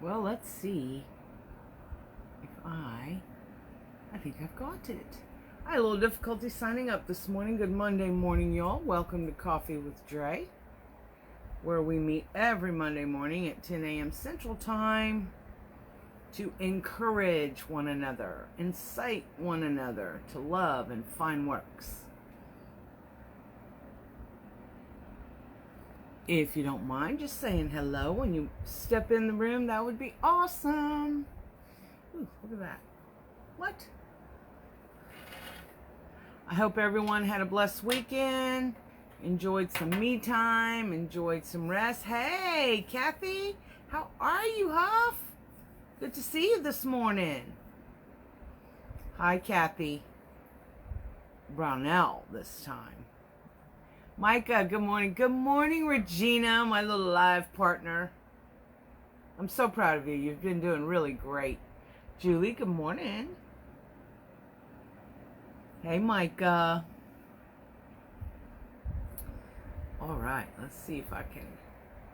Well, let's see if I think I've got it. I had a little difficulty signing up this morning. Good Monday morning, y'all. Welcome to Coffee with Drea, where we meet every Monday morning at 10 a.m. Central Time to encourage one another, incite one another to love and fine works. If you don't mind just saying hello when you step in the room, that would be awesome. Ooh, look at that. What? I hope everyone had a blessed weekend, enjoyed some me time, enjoyed some rest. Hey, Kathy, how are you, Huff? Good to see you this morning. Hi, Kathy. Brownell this time. Micah, good morning. Good morning, Regina, my little live partner. I'm so proud of you. You've been doing really great. Julie, good morning. Hey, Micah. All right, let's see if I can.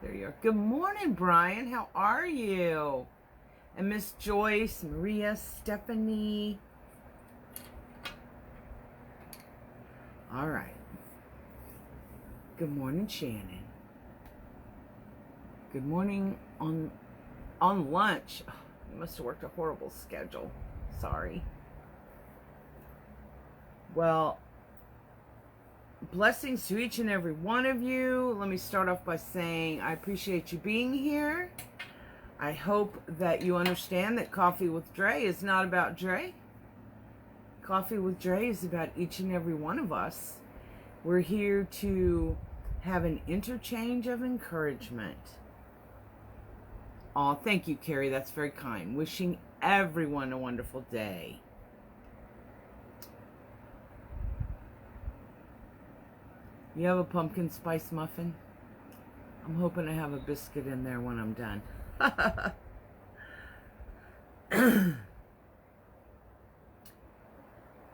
There you are. Good morning, Brian. How are you? And Miss Joyce, Maria, Stephanie. All right. Good morning, Shannon. Good morning on lunch. Oh, you must have worked a horrible schedule. Sorry. Well, blessings to each and every one of you. Let me start off by saying I appreciate you being here. I hope that you understand that Coffee with Drea is not about Drea. Coffee with Drea is about each and every one of us. We're here to have an interchange of encouragement. Oh, thank you, Carrie. That's very kind. Wishing everyone a wonderful day. You have a pumpkin spice muffin? I'm hoping to have a biscuit in there when I'm done.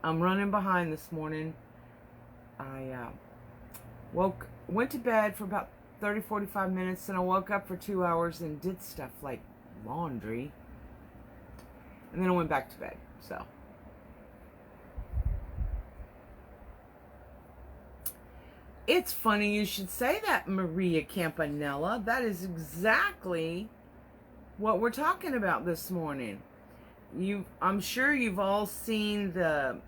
I'm running behind this morning. I went to bed for about 30-45 minutes, and I woke up for 2 hours and did stuff like laundry, and then I went back to bed. So it's funny you should say that, Maria Campanella. That is exactly what we're talking about this morning. I'm sure you've all seen the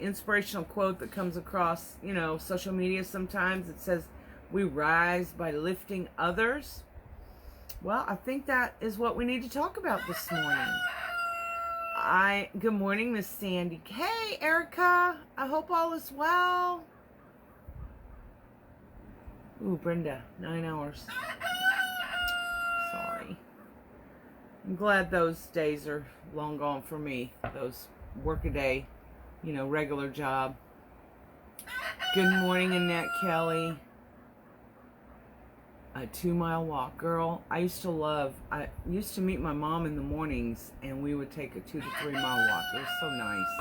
inspirational quote that comes across, social media sometimes. It says, "We rise by lifting others." Well, I think that is what we need to talk about this morning. Good morning, Miss Sandy. Hey, Erica. I hope all is well. Ooh, Brenda, 9 hours. Sorry. I'm glad those days are long gone for me. Those work-a-day, regular job. Good morning, Annette Kelly. A 2-mile walk. Girl, I used to meet my mom in the mornings, and we would take a 2 to 3 mile walk. It was so nice.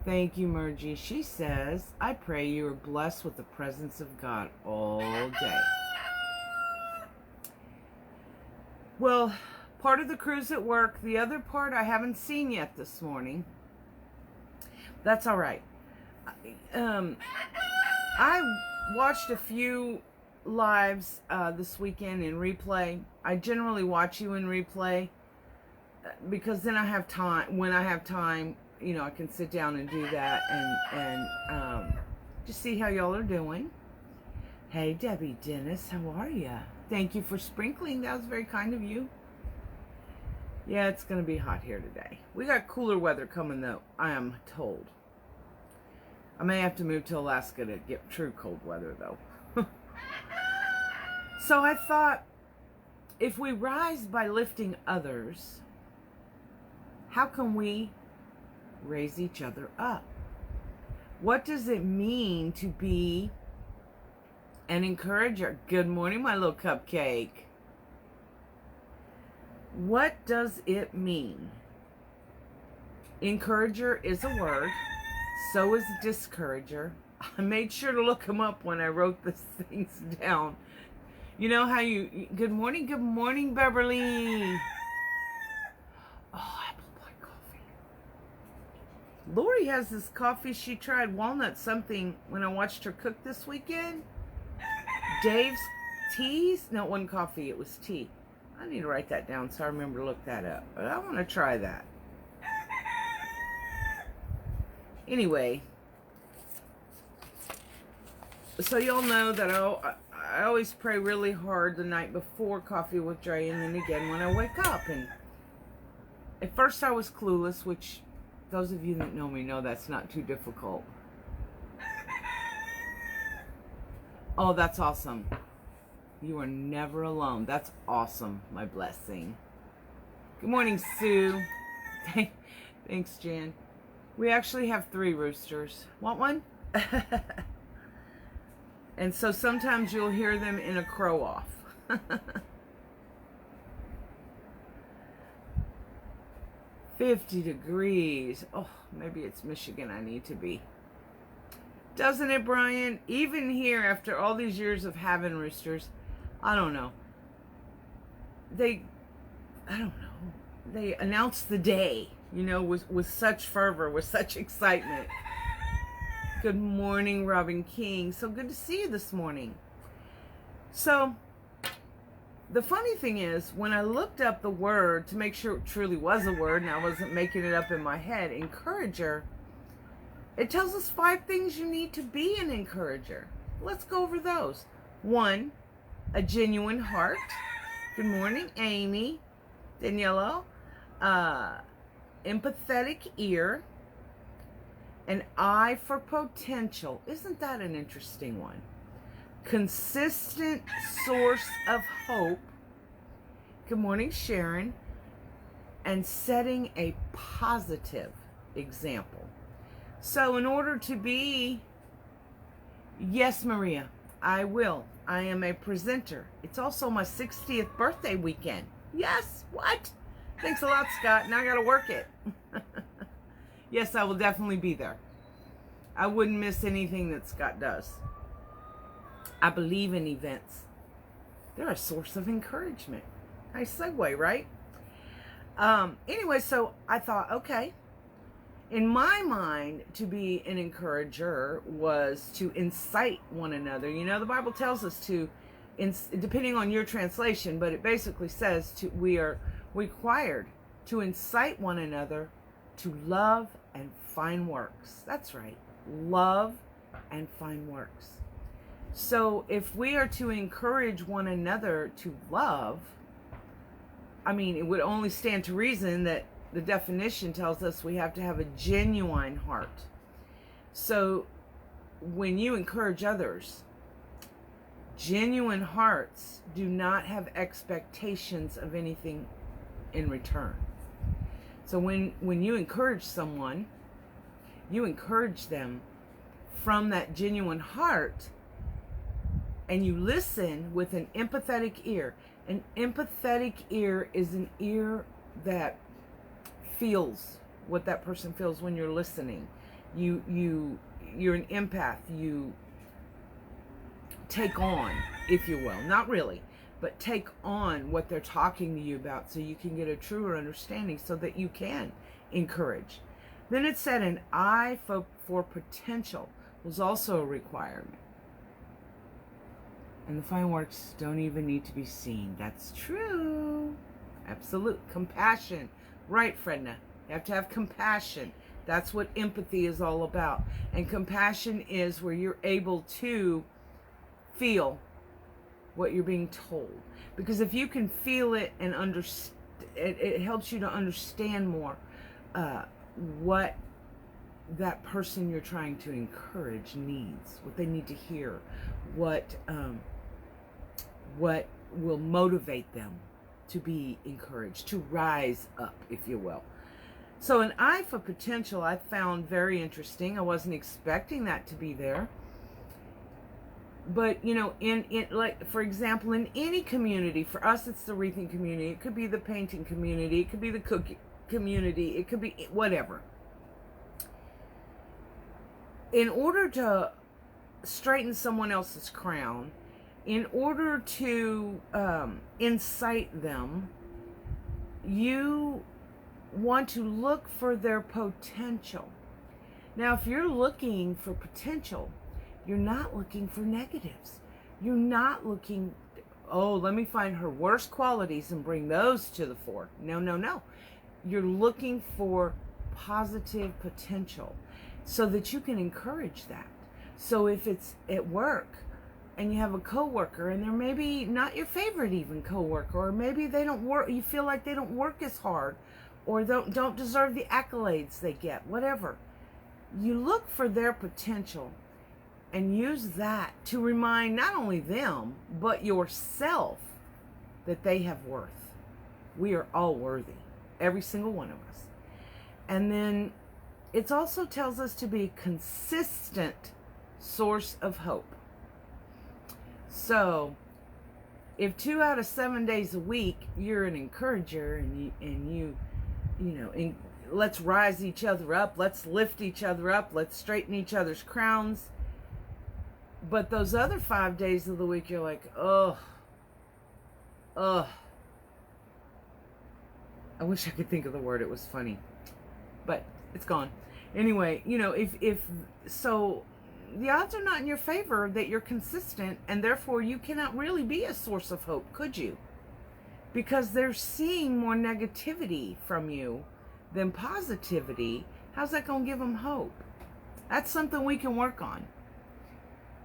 Thank you, Mergie. She says, I pray you are blessed with the presence of God all day. Well, part of the crew's at work. The other part I haven't seen yet this morning. That's all right. I watched a few lives this weekend in replay. I generally watch you in replay because then I have time. When I have time, I can sit down and do that and just see how y'all are doing. Hey, Debbie Dennis, how are you? Thank you for sprinkling. That was very kind of you. Yeah, it's going to be hot here today. We got cooler weather coming, though, I am told. I may have to move to Alaska to get true cold weather, though. So I thought, if we rise by lifting others, how can we raise each other up? What does it mean to be an encourager? Good morning, my little cupcake. What does it mean? Encourager is a word. So is discourager. I made sure to look them up when I wrote these things down. You know how good morning, Beverly. Oh, apple pie coffee. Lori has this coffee she tried, walnut something, when I watched her cook this weekend. Dave's teas? No, it wasn't coffee, it was tea. I need to write that down so I remember to look that up. But I want to try that. Anyway, so y'all know that I always pray really hard the night before coffee with Drea, and then again when I wake up. And at first I was clueless, which those of you that know me know that's not too difficult. Oh, that's awesome. You are never alone. That's awesome. My blessing. Good morning, Sue. Thanks, Jan. We actually have 3 roosters. Want one? And so sometimes you'll hear them in a crow off. 50 degrees. Oh, maybe it's Michigan I need to be. Doesn't it, Brian? Even here, after all these years of having roosters, I don't know. They announced the day, with such fervor, with such excitement. Good morning, Robin King. So good to see you this morning. So, the funny thing is, when I looked up the word to make sure it truly was a word, and I wasn't making it up in my head, encourager, it tells us 5 things you need to be an encourager. Let's go over those. 1, a genuine heart. Good morning, Amy. Daniela. Empathetic ear. An eye for potential. Isn't that an interesting one? Consistent source of hope. Good morning, Sharon. And setting a positive example. So in order to be, yes, Maria, I will. I am a presenter. It's also my 60th birthday weekend. Yes, what? Thanks a lot, Scott. Now I got to work it. Yes, I will definitely be there. I wouldn't miss anything that Scott does. I believe in events. They're a source of encouragement. Nice segue, right? Anyway, so I thought, okay. In my mind, to be an encourager was to incite one another. The Bible tells us to, depending on your translation, but it basically says we are required to incite one another to love and fine works. That's right. Love and fine works. So if we are to encourage one another to love, it would only stand to reason that the definition tells us we have to have a genuine heart. So when you encourage others, genuine hearts do not have expectations of anything in return. So when you encourage someone, you encourage them from that genuine heart, and you listen with an empathetic ear. An empathetic ear is an ear that feels what that person feels when you're listening. You're an empath. You take on, if you will, not really, but take on what they're talking to you about so you can get a truer understanding so that you can encourage. Then it said an eye for potential was also a requirement. And the fine works don't even need to be seen. That's true. Absolute. Compassion. Right, Fredna. You have to have compassion. That's what empathy is all about. And compassion is where you're able to feel what you're being told. Because if you can feel it and understand, it helps you to understand more what that person you're trying to encourage needs, what they need to hear, what will motivate them to be encouraged, to rise up, if you will. So an eye for potential I found very interesting. I wasn't expecting that to be there. But, in like, for example, in any community, for us it's the wreathing community, it could be the painting community, it could be the cooking community, it could be whatever. In order to straighten someone else's crown, in order to incite them, you want to look for their potential. Now, if you're looking for potential, you're not looking for negatives. You're not looking, oh, let me find her worst qualities and bring those to the fore. No, no, no. You're looking for positive potential so that you can encourage that. So if it's at work and you have a coworker and they're maybe not your favorite even coworker, or maybe they don't work, you feel like they don't work as hard, or don't deserve the accolades they get, whatever. You look for their potential and use that to remind not only them, but yourself that they have worth. We are all worthy, every single one of us. And then it also tells us to be a consistent source of hope. So if 2 out of 7 days a week you're an encourager and you know, let's rise each other up, let's lift each other up, let's straighten each other's crowns. But those other 5 days of the week, you're like, ugh. I wish I could think of the word. It was funny, but it's gone. Anyway, you know, if so, the odds are not in your favor that you're consistent, and therefore you cannot really be a source of hope, could you? Because they're seeing more negativity from you than positivity. How's that going to give them hope? That's something we can work on.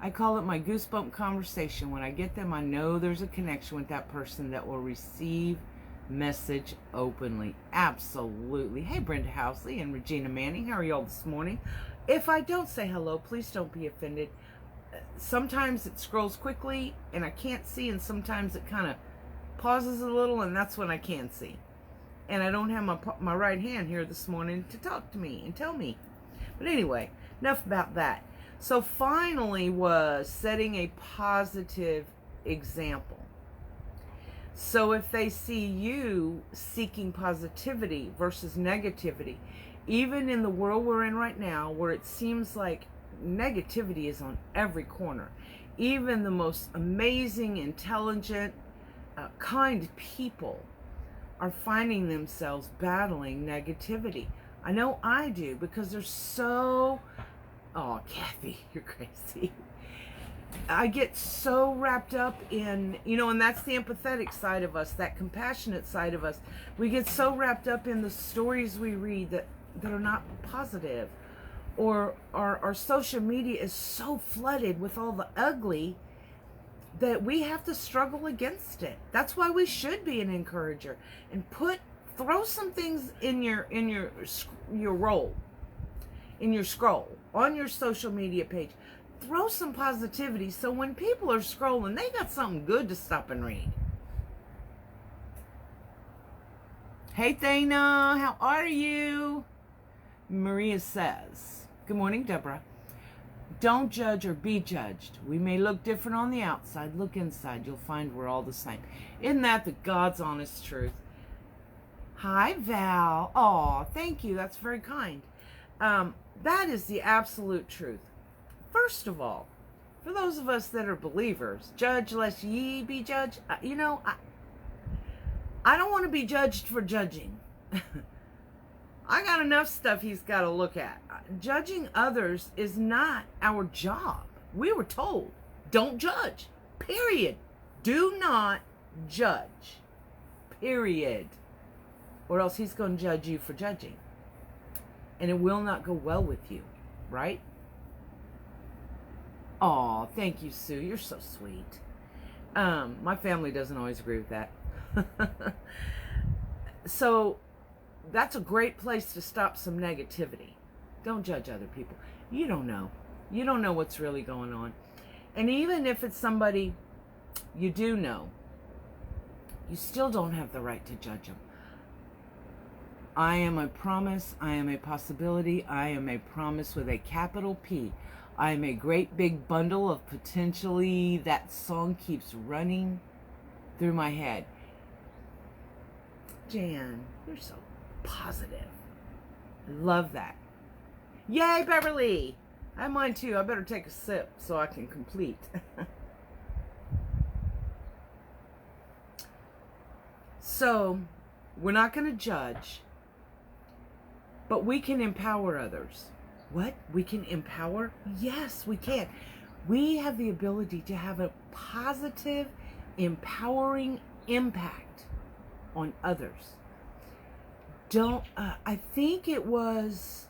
I call it my goosebump conversation. When I get them, I know there's a connection with that person that will receive message openly. Absolutely. Hey, Brenda Housley and Regina Manning. How are y'all this morning? If I don't say hello, please don't be offended. Sometimes it scrolls quickly and I can't see, and sometimes it kind of pauses a little, and that's when I can see. And I don't have my right hand here this morning to talk to me and tell me. But anyway, enough about that. So finally was setting a positive example. So if they see you seeking positivity versus negativity, even in the world we're in right now, where it seems like negativity is on every corner, even the most amazing, intelligent, kind people are finding themselves battling negativity. I know I do, because they're so... Oh, Kathy, you're crazy. I get so wrapped up in, you know, and that's the empathetic side of us, that compassionate side of us. We get so wrapped up in the stories we read that are not positive. Or our social media is so flooded with all the ugly that we have to struggle against it. That's why we should be an encourager and throw some things in your roll, in your scroll, on your social media page. Throw some positivity so when people are scrolling, they got something good to stop and read. Hey, Thana, how are you? Maria says, good morning, Deborah. Don't judge or be judged. We may look different on the outside. Look inside. You'll find we're all the same. Isn't that the God's honest truth? Hi, Val. Aw, thank you. That's very kind. That is the absolute truth. First of all, for those of us that are believers, judge lest ye be judged. You know, I don't want to be judged for judging. I got enough stuff he's got to look at. Judging others is not our job. We were told, don't judge. Period. Do not judge. Period. Or else he's going to judge you for judging. And it will not go well with you. Right? Aw, thank you, Sue. You're so sweet. My family doesn't always agree with that. So that's a great place to stop some negativity. Don't judge other people. You don't know. You don't know what's really going on. And even if it's somebody you do know, you still don't have the right to judge them. I am a promise. I am a possibility. I am a promise with a capital P. I am a great big bundle of potentially. That song keeps running through my head. Jan, you're so positive. I love that. Yay, Beverly! I have mine too. I better take a sip so I can complete. So, we're not going to judge, but we can empower others. What? We can empower? Yes, we can. We have the ability to have a positive, empowering impact on others. I think it was,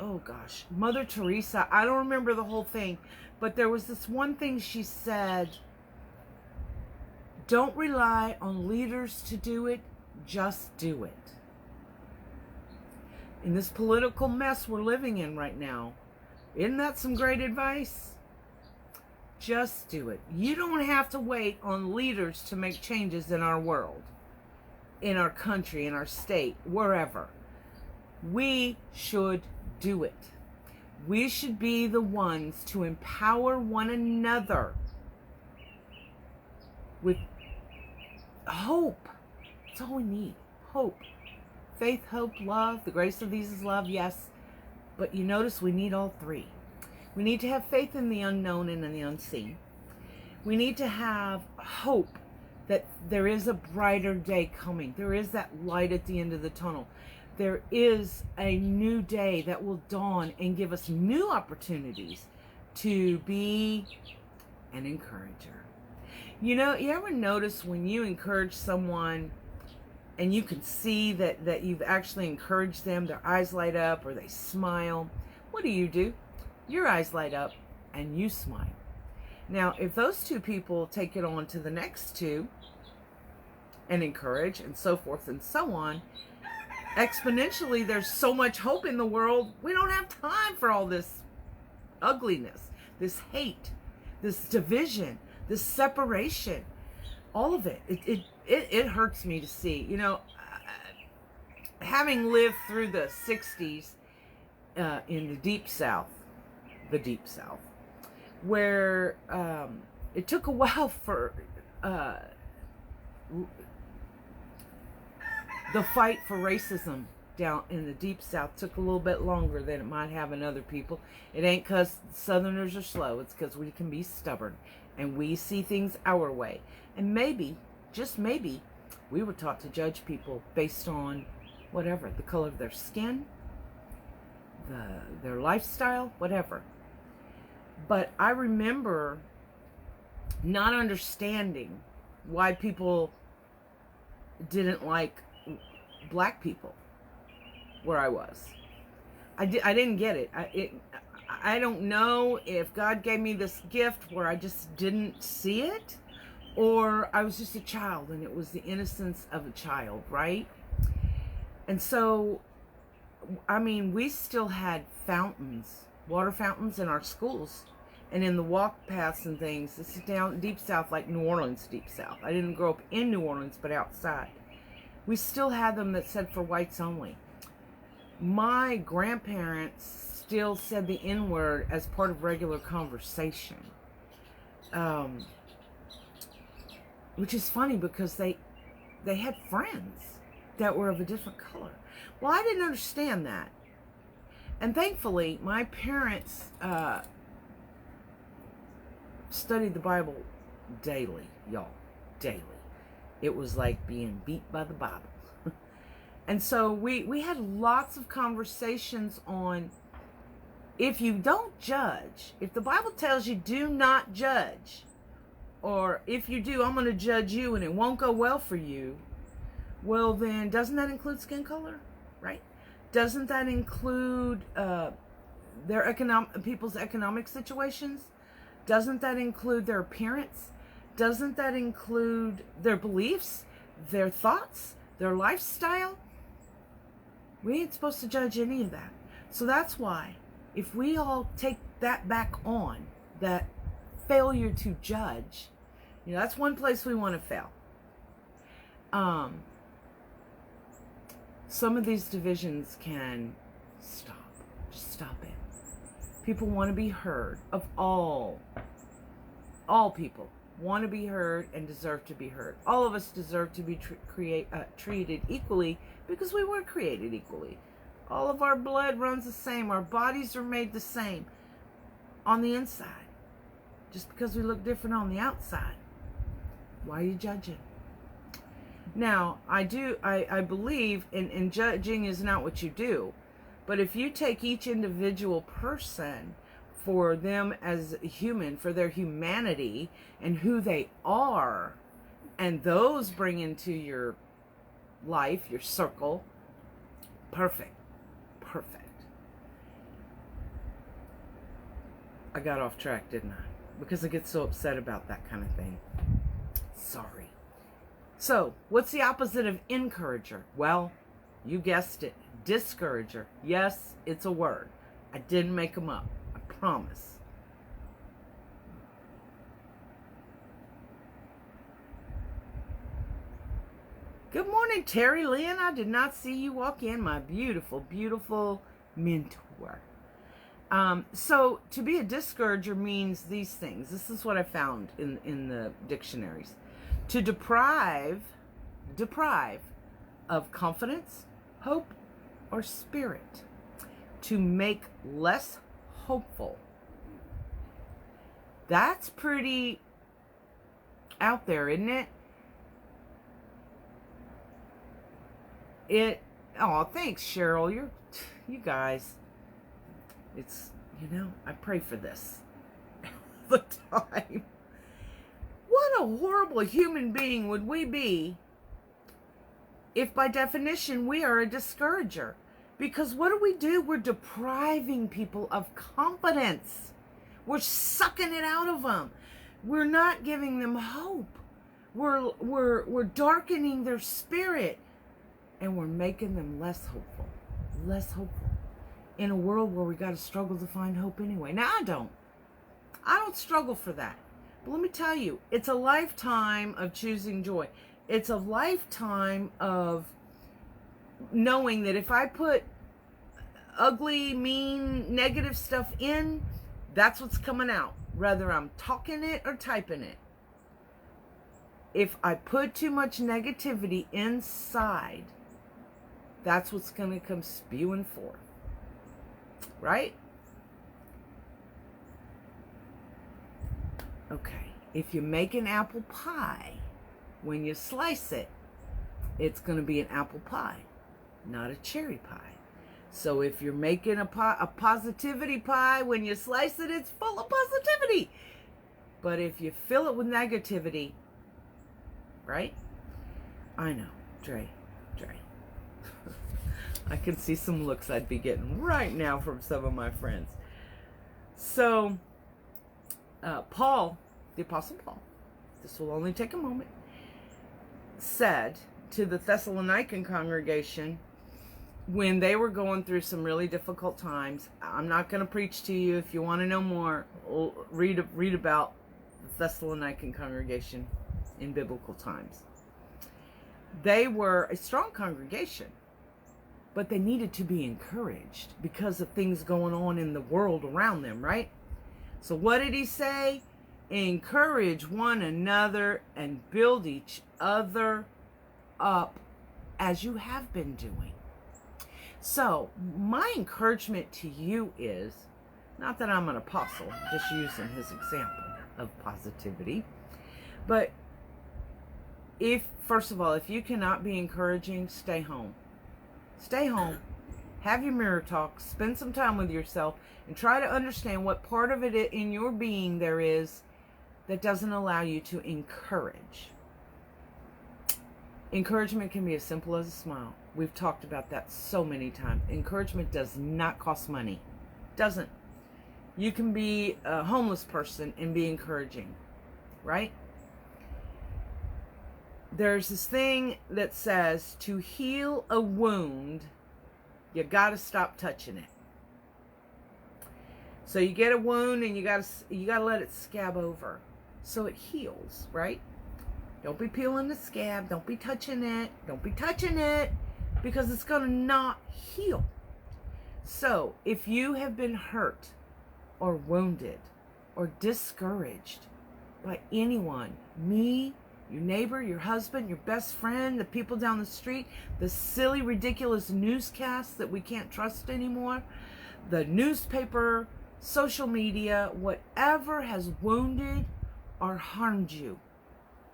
oh gosh, Mother Teresa. I don't remember the whole thing, but there was this one thing she said: don't rely on leaders to do it, just do it. In this political mess we're living in right now, isn't that some great advice? Just do it. You don't have to wait on leaders to make changes in our world, in our country, in our state, wherever. We should do it. We should be the ones to empower one another with hope. That's all we need. Hope. Faith, hope, love. The grace of these is love, yes. But you notice we need all three. We need to have faith in the unknown and in the unseen. We need to have hope that there is a brighter day coming. There is that light at the end of the tunnel. There is a new day that will dawn and give us new opportunities to be an encourager. You know, you ever notice when you encourage someone and you can see that you've actually encouraged them, their eyes light up or they smile? What do? Your eyes light up and you smile. Now, if those two people take it on to the next two and encourage and so forth and so on, exponentially there's so much hope in the world. We don't have time for all this ugliness, this hate, this division, this separation, all of it. It hurts me to see. You know, having lived through the 60s in the Deep South, where it took a while for the fight for racism down in the Deep South took a little bit longer than it might have in other people. It ain't because Southerners are slow. It's because we can be stubborn and we see things our way. And maybe, just maybe, we were taught to judge people based on whatever, the color of their skin, their lifestyle, whatever. But I remember not understanding why people didn't like black people where I was. I didn't get it. I don't know if God gave me this gift where I just didn't see it, or I was just a child and it was the innocence of a child, right? And so, I mean, we still had fountains, water fountains in our schools and in the walk paths and things. This is down Deep South, like New Orleans, Deep South. I didn't grow up in New Orleans, but outside. We still had them that said for whites only. My grandparents still said the N-word as part of regular conversation. Which is funny because they had friends that were of a different color. Well, I didn't understand that. And thankfully, my parents studied the Bible daily, y'all. Daily. It was like being beat by the Bible. And so we had lots of conversations on, if you don't judge, if the Bible tells you do not judge, or if you do, I'm going to judge you and it won't go well for you, well then, doesn't that include skin color, right? Doesn't that include people's economic situations? Doesn't that include their appearance? Doesn't that include their beliefs, their thoughts, their lifestyle? We ain't supposed to judge any of that. So that's why, if we all take that back on, that failure to judge, you know, that's one place we want to fail. Some of these divisions can stop. Just stop it. People want to be heard. Of all people want to be heard and deserve to be heard. All of us deserve to be treated equally because we were created equally. All of our blood runs the same. Our bodies are made the same on the inside. Just because we look different on the outside. Why are you judging? Now, I believe in judging is not what you do. But if you take each individual person for them as a human, for their humanity and who they are, and those bring into your life, your circle, perfect. Perfect. I got off track, didn't I? Because I get so upset about that kind of thing. Sorry. So, what's the opposite of encourager? Well, you guessed it. Discourager. Yes, it's a word. I didn't make them up. I promise. Good morning, Terry Lynn. I did not see you walk in, my beautiful, beautiful mentor. So to be a discourager means these things. This is what I found in the dictionaries. To deprive of confidence, hope, or spirit. To make less hopeful. That's pretty out there, isn't it? Oh, thanks, Cheryl. You guys. It's, I pray for this all the time. What a horrible human being would we be if by definition we are a discourager? Because what do? We're depriving people of confidence. We're sucking it out of them. We're not giving them hope. We're darkening their spirit, and we're making them less hopeful. Less hopeful. In a world where we got to struggle to find hope anyway. Now, I don't struggle for that. But let me tell you, it's a lifetime of choosing joy. It's a lifetime of knowing that if I put ugly, mean, negative stuff in, that's what's coming out. Whether I'm talking it or typing it. If I put too much negativity inside, that's what's going to come spewing forth. Right? Okay. If you make an apple pie, when you slice it, it's going to be an apple pie, not a cherry pie. So if you're making a positivity pie, when you slice it, it's full of positivity. But if you fill it with negativity, right? I know, Drea. I can see some looks I'd be getting right now from some of my friends. So, Paul, the Apostle Paul, this will only take a moment, said to the Thessalonican congregation when they were going through some really difficult times. I'm not going to preach to you. If you want to know more, read about the Thessalonican congregation in biblical times. They were a strong congregation, but they needed to be encouraged because of things going on in the world around them, right? So what did he say? Encourage one another and build each other up as you have been doing. So my encouragement to you is, not that I'm an apostle, just using his example of positivity, but first of all, if you cannot be encouraging, stay home. Stay home, have your mirror talk, spend some time with yourself, and try to understand what part of it in your being there is that doesn't allow you to encourage. Encouragement can be as simple as a smile. We've talked about that so many times. Encouragement does not cost money. Doesn't. You can be a homeless person and be encouraging, right? There's this thing that says to heal a wound, you got to stop touching it. So you get a wound and you got to let it scab over so it heals, right? Don't be peeling the scab, don't be touching it. Don't be touching it because it's going to not heal. So, if you have been hurt or wounded or discouraged by anyone, me, your neighbor, your husband, your best friend, the people down the street, the silly, ridiculous newscasts that we can't trust anymore, the newspaper, social media, whatever has wounded or harmed you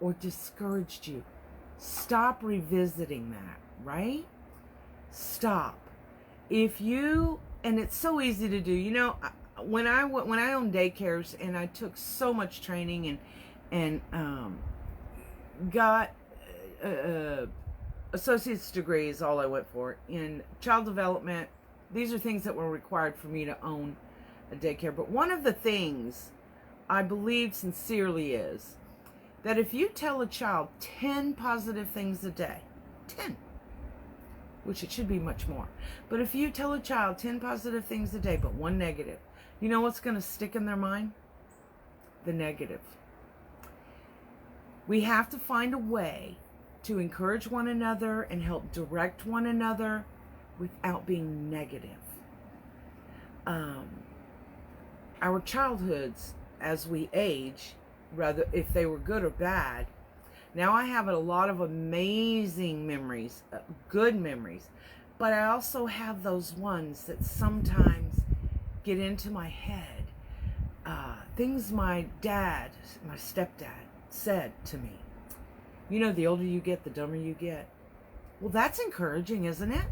or discouraged you, Stop revisiting that, right? Stop. If you, and it's so easy to do, you know, when I owned daycares and I took so much training and got associate's degree is all I went for in child development. These are things that were required for me to own a daycare. But one of the things I believe sincerely is that if you tell a child 10 positive things a day, 10, which it should be much more, but if you tell a child 10 positive things a day but one negative, you know what's going to stick in their mind? The negative. We have to find a way to encourage one another and help direct one another without being negative. Our childhoods, as we age, rather if they were good or bad, now I have a lot of amazing memories, good memories, but I also have those ones that sometimes get into my head. Things my dad, my stepdad, said to me. You know, the older you get, the dumber you get. Well, that's encouraging, isn't it?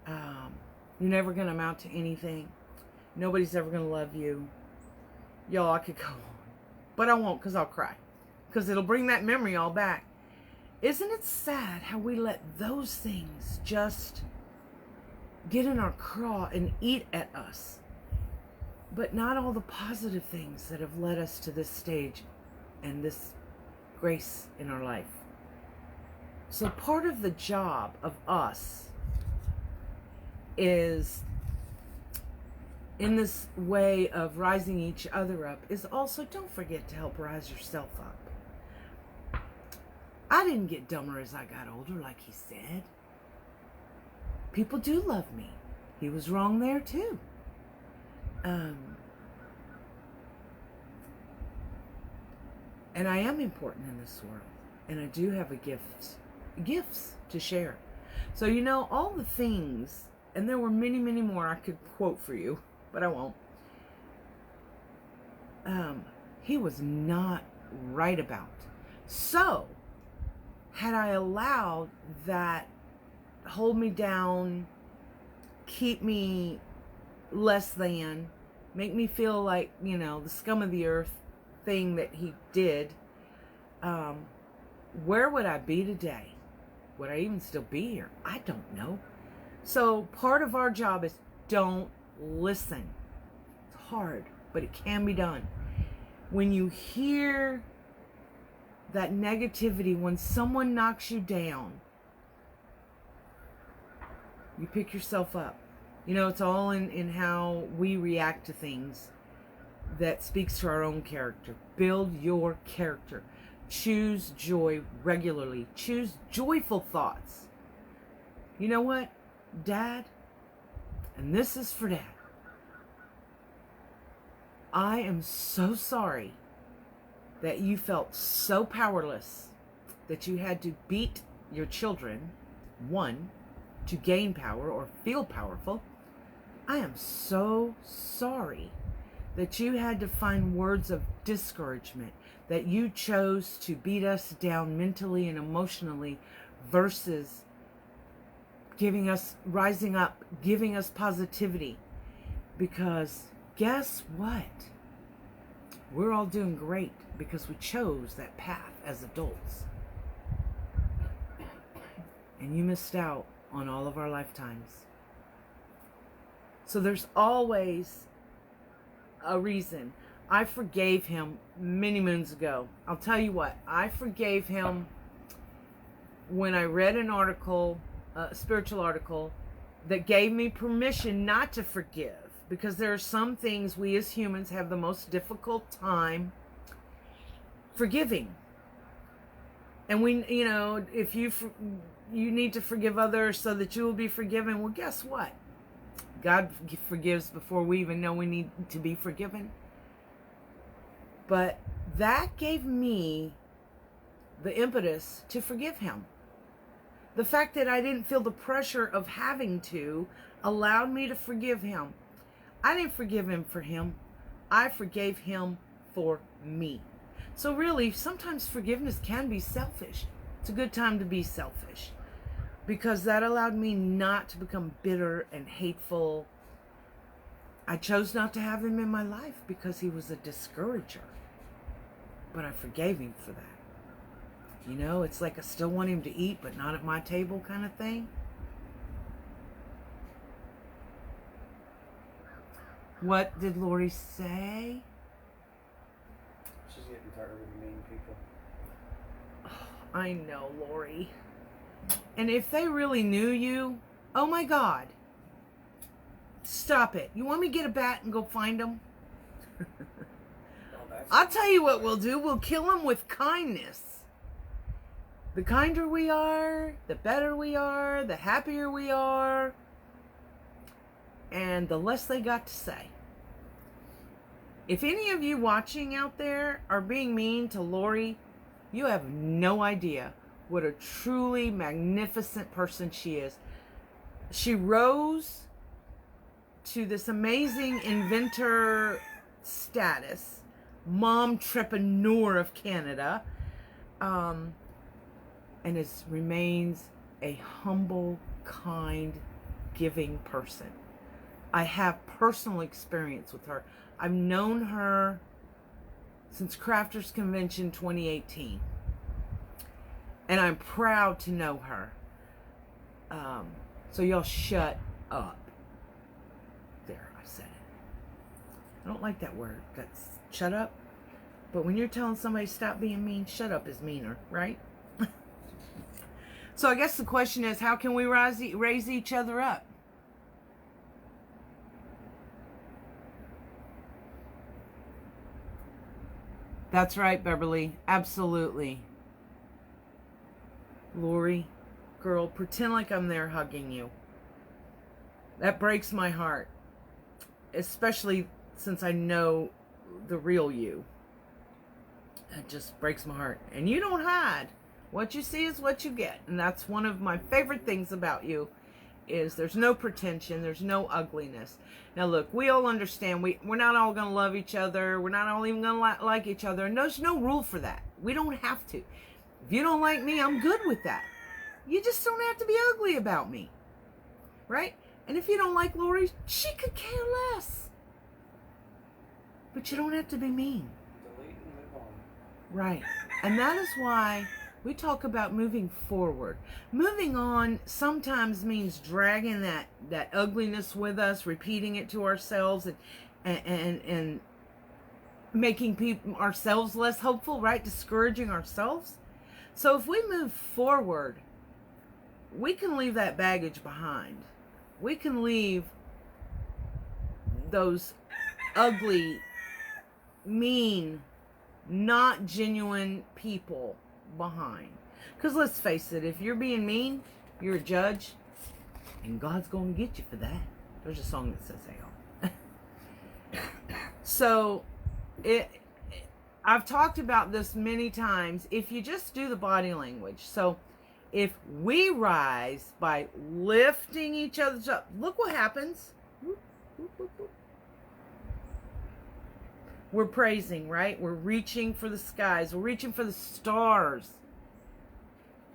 You're never going to amount to anything. Nobody's ever going to love you. Y'all, I could go on. But I won't, because I'll cry. Because it'll bring that memory all back. Isn't it sad how we let those things just get in our craw and eat at us? But not all the positive things that have led us to this stage and this grace in our life. So part of the job of us is, in this way of rising each other up, is also don't forget to help rise yourself up. I didn't get dumber as I got older, like he said. People do love me. He was wrong there too. And I am important in this world. And I do have gifts to share. So, you know, all the things, and there were many, many more I could quote for you, but I won't. He was not right about. So, had I allowed that hold me down, keep me less than, make me feel like, you know, the scum of the earth thing that he did, where would I be today? Would I even still be here? I don't know. So part of our job is don't listen. It's hard, but it can be done. When you hear that negativity, when someone knocks you down, you pick yourself up. You know, it's all in how we react to things that speaks to our own character. Build your character. Choose joy regularly. Choose joyful thoughts. You know what, Dad? And this is for Dad. I am so sorry that you felt so powerless that you had to beat your children, one, to gain power or feel powerful. I am so sorry that you had to find words of discouragement, that you chose to beat us down mentally and emotionally versus giving us, rising up, giving us positivity. Because guess what? We're all doing great because we chose that path as adults. And you missed out on all of our lifetimes. So there's always a reason. I forgave him many moons ago. I'll tell you what, I forgave him when I read an article, a spiritual article, that gave me permission not to forgive. Because there are some things we as humans have the most difficult time forgiving. And we, you know, if you need to forgive others so that you will be forgiven, well, guess what? God forgives before we even know we need to be forgiven. But that gave me the impetus to forgive him. The fact that I didn't feel the pressure of having to allowed me to forgive him. I didn't forgive him for him. I forgave him for me. So really, sometimes forgiveness can be selfish. It's a good time to be selfish, because that allowed me not to become bitter and hateful. I chose not to have him in my life because he was a discourager. But I forgave him for that. You know, it's like I still want him to eat, but not at my table kind of thing. What did Lori say? She's getting tired of the mean people. Oh, I know, Lori. And if they really knew you, oh my God. Stop it. You want me to get a bat and go find them? I'll tell you what we'll do. We'll kill them with kindness. The kinder we are, the better we are, the happier we are, and the less they got to say. If any of you watching out there are being mean to Lori, you have no idea what a truly magnificent person she is. She rose to this amazing inventor status, mom-trepreneur of Canada, and remains a humble, kind, giving person. I have personal experience with her. I've known her since Crafters Convention 2018. And I'm proud to know her. So y'all shut up. There, I said it. I don't like that word. That's shut up. But when you're telling somebody stop being mean, shut up is meaner, right? So I guess the question is, how can we raise each other up? That's right, Beverly. Absolutely. Lori, girl, pretend like I'm there hugging you. That breaks my heart. Especially since I know the real you. That just breaks my heart. And you don't hide. What you see is what you get. And that's one of my favorite things about you, is there's no pretension, there's no ugliness. Now look, we all understand we're not all going to love each other, we're not all even going to like each other, and there's no rule for that. We don't have to. If you don't like me, I'm good with that. You just don't have to be ugly about me, right? And if you don't like Lori, she could care less. But you don't have to be mean. Delete and move on. Right. And that is why we talk about moving forward. Moving on sometimes means dragging that ugliness with us, repeating it to ourselves, and making ourselves less hopeful, right? Discouraging ourselves. So if we move forward, we can leave that baggage behind. We can leave those ugly, mean, not genuine people behind. Because let's face it, if you're being mean, you're a judge, and God's going to get you for that. There's a song that says that. So I've talked about this many times. If you just do the body language, so if we rise by lifting each other's up, look what happens. We're praising, right? We're reaching for the skies. We're reaching for the stars.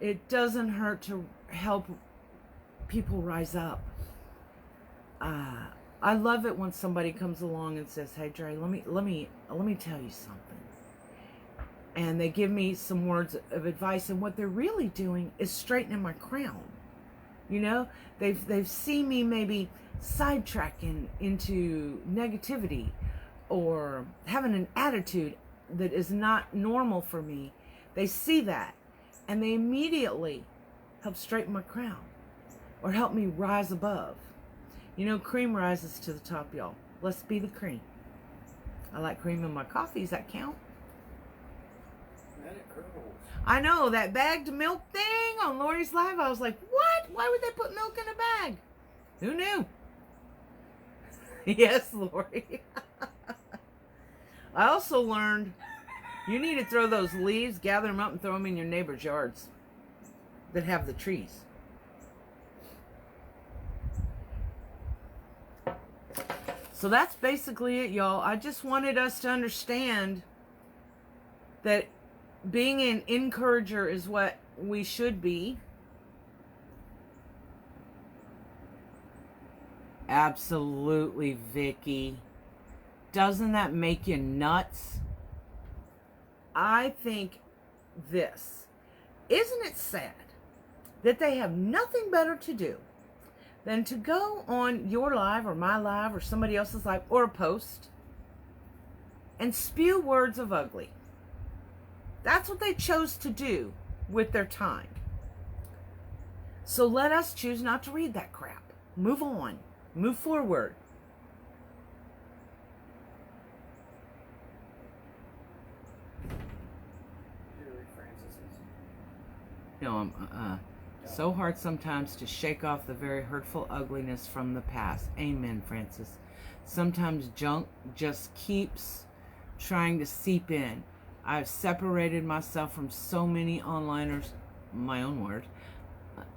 It doesn't hurt to help people rise up. I love it when somebody comes along and says, "Hey, Dre, let me tell you something." And they give me some words of advice, and what they're really doing is straightening my crown. You know, they've seen me maybe sidetracking into negativity, or having an attitude that is not normal for me. They see that, and they immediately help straighten my crown, or help me rise above. You know, cream rises to the top, y'all. Let's be the cream. I like cream in my coffee. Does that count? Man, it curdles. I know, that bagged milk thing on Lori's Live. I was like, what? Why would they put milk in a bag? Who knew? Yes, Lori. I also learned you need to throw those leaves, gather them up, and throw them in your neighbor's yards that have the trees. So that's basically it, y'all. I just wanted us to understand that being an encourager is what we should be. Absolutely, Vicky. Doesn't that make you nuts? I think this. Isn't it sad that they have nothing better to do than to go on your live or my live or somebody else's live or a post and spew words of ugly? That's what they chose to do with their time. So let us choose not to read that crap. Move on. Move forward. No, I'm so hard sometimes to shake off the very hurtful ugliness from the past. Amen, Francis. Sometimes junk just keeps trying to seep in. I've separated myself from so many onliners, my own word.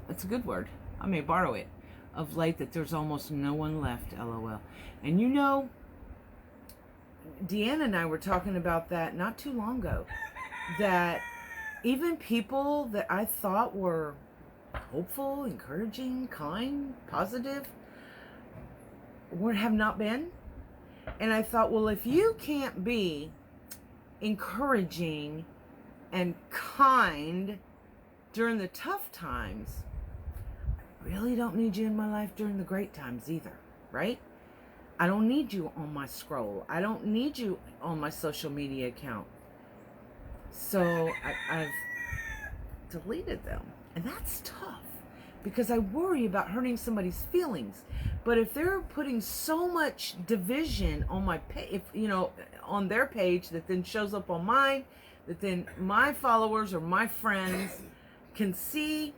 It's a good word. I may borrow it. Of late that there's almost no one left, LOL. And you know, Deanna and I were talking about that not too long ago. That even people that I thought were hopeful, encouraging, kind, positive, have not been. And I thought, well, if you can't be encouraging and kind during the tough times, I really don't need you in my life during the great times either, right? I don't need you on my scroll. I don't need you on my social media account. So I've deleted them. And that's tough because I worry about hurting somebody's feelings. But if they're putting so much division on my page, on their page that then shows up on mine, that then my followers or my friends can see,